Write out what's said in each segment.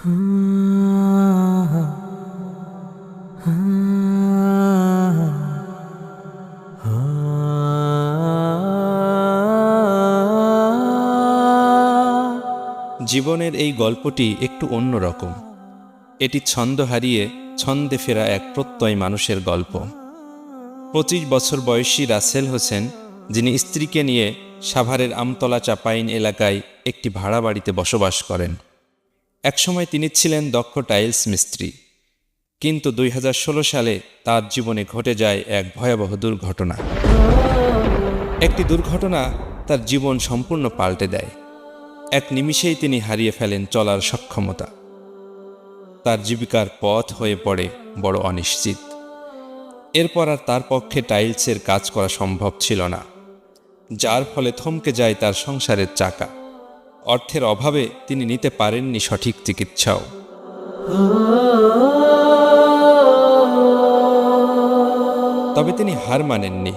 জীবনের এই গল্পটি একটু অন্যরকম। এটি ছন্দ হারিয়ে ছন্দে ফেরা এক প্রত্যয় মানুষের গল্প। 25 বছর বয়সী রাসেল হোসেন, যিনি স্ত্রীকে নিয়ে সাভারের আমতলা চাপাইন এলাকায় একটি ভাড়া বাড়িতে বসবাস করেন। একসময় তিনি ছিলেন দক্ষ টাইলস মিস্ত্রি, কিন্তু 2016 সালে তার জীবনে ঘটে যায় এক ভয়াবহ দুর্ঘটনা। একটি দুর্ঘটনা তার জীবন সম্পূর্ণ পাল্টে দেয়। এক নিমিষেই তিনি হারিয়ে ফেলেন চলার সক্ষমতা। তার জীবিকার পথ হয়ে পড়ে বড় অনিশ্চিত। এরপর আর তার পক্ষে টাইলসের কাজ করা সম্ভব ছিল না, যার ফলে থমকে যায় তার সংসারের চাকা। অর্থের অভাবে তিনি নিতে পারেননি সঠিক চিকিৎসাও। তবে তিনি হার মানেননি।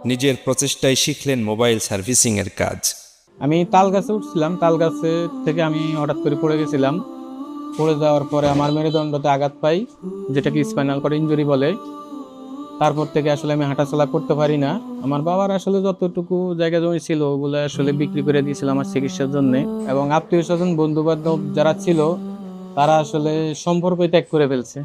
নিজের প্রচেষ্টায় শিখলেন মোবাইল সার্ভিসিংয়ের কাজ। আমি তাল গাছে উঠছিলাম, তাল গাছে থেকে আমি হঠাৎ করে পড়ে গেছিলাম। পড়ে যাওয়ার পরে আমার মেরুদণ্ডতে আঘাত পাই, যেটাকে স্পাইনাল কর্ড ইনজুরি বলে। তারপর থেকে আসলে আমি হাঁটাচলা করতে পারি না। আমার বাবার আসলে যতটুকু জায়গা জমি ছিল ওগুলো আসলে বিক্রি করে দিয়েছিল আমার চিকিৎসার জন্য, এবং আত্মীয় স্বজন বন্ধু বান্ধব যারা ছিল তারা আসলে সম্পর্ক ত্যাগ করে ফেলছে।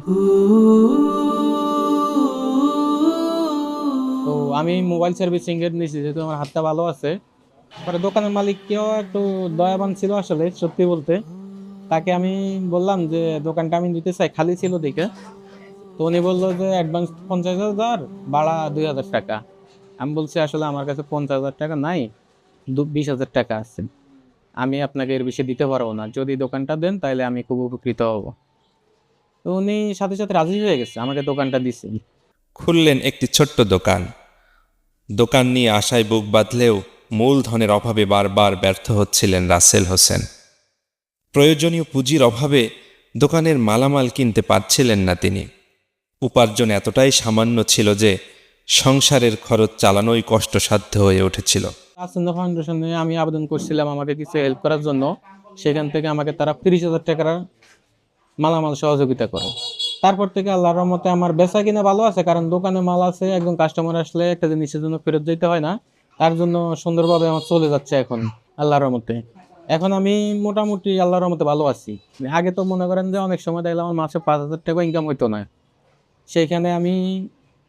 তো আমি মোবাইল সার্ভিসিং এর নিয়েছি, যেহেতু আমার হাতটা ভালো আছে। পরে দোকানের মালিককেও একটু দয়াবান ছিল আসলে, সত্যি বলতে। তাকে আমি বললাম যে দোকানটা আমি দিতে চাই, খালি ছিল দেখে। তো উনি বললো যে অ্যাডভান্স 50,000, ভাড়া 2,000 টাকা। আমি বলছি আসলে আমার কাছে 50,000 টাকা নাই, 20,000 টাকা আছে। আমি আপনাকে এর বেশি দিতে পারবো না, যদি দোকানটা দেন তাহলে আমি খুব উপকৃত হব। তো উনি সাথে সাথে রাজি হয়ে গেছে, আমাকে দোকানটা দিছে। খুললেন একটি ছোট্ট দোকান। দোকান নিয়ে আশায় বুক বাঁধলেও মূলধনের অভাবে বারবার ব্যর্থ হচ্ছিলেন রাসেল হোসেন। প্রয়োজনীয় পুঁজির অভাবে দোকানের মালামাল কিনতে পারছিলেন না তিনি। উপার্জন এতটাই সামান্য ছিল যে সংসারের খরচ চালানোই কষ্টসাধ্য হয়ে উঠেছিল। আসন্না ফাউন্ডেশনে আমি আবেদন করছিলাম আমাকে কিছু হেল্প করার জন্য। সেখান থেকে আমাকে তারা 30,000 টাকার মালামাল সহযোগিতা করে। তারপর থেকে আল্লাহর রহমতে আমার বেচা কিনা ভালো আছে, কারণ দোকানে মাল আছে। একজন কাস্টমার আসলে একটা জিনিসের জন্য ফেরত যেতে হয় না, তার জন্য সুন্দরভাবে আমার চলে যাচ্ছে এখন আল্লাহর রহমতে। এখন আমি মোটামুটি আল্লাহর রহমতে ভালো আছি। আগে তো মনে করেন যে অনেক সময় দেখলাম আমার মাসে 5,000 টাকা ইনকাম হইতো না, সেইখানে আমি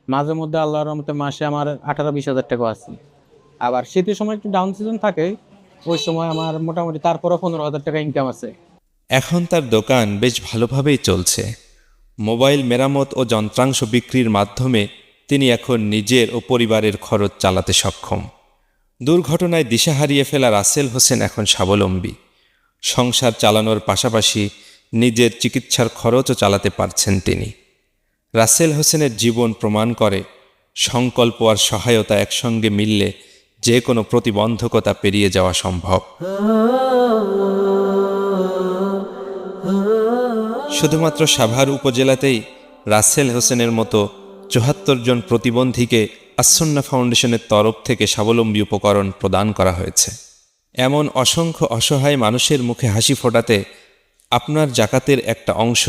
মাঝে মধ্যে আল্লাহর রহমতে মাসে আমার 18-20,000 টাকা আছে। আবার শীতের সময় একটু ডাউন সিজন থাকে, ওই সময় আমার মোটামুটি তারপরও 15,000 টাকা ইনকাম আছে। এখন তার দোকান বেশ ভালোভাবেই চলছে। মোবাইল মেরামত ও যন্ত্রাংশ বিক্রির মাধ্যমে তিনি এখন নিজের ও পরিবারের খরচ চালাতে সক্ষম। দুর্ঘটনায় দিশা হারিয়ে ফেলা রাসেল হোসেন এখন স্বাবলম্বী। সংসার চালানোর পাশাপাশি নিজের চিকিৎসার খরচও চালাতে পারছেন তিনি। রাসেল হোসেনের জীবন প্রমাণ করে সংকল্প আর সহায়তা একসঙ্গে মিললে যে কোনো প্রতিবন্ধকতা পেরিয়ে যাওয়া সম্ভব। শুধুমাত্র সাভার উপজেলাতেই রাসেল হোসেনের মতো 74 জন প্রতিবন্ধীকে আসন্না ফাউন্ডেশনের তরফ থেকে স্বাবলম্বী উপকরণ প্রদান করা হয়েছে। এমন অসংখ্য অসহায় মানুষের মুখে হাসি ফোটাতে আপনার জাকাতের একটা অংশ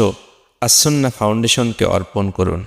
আসন্না ফাউন্ডেশনকে অর্পণ করুন।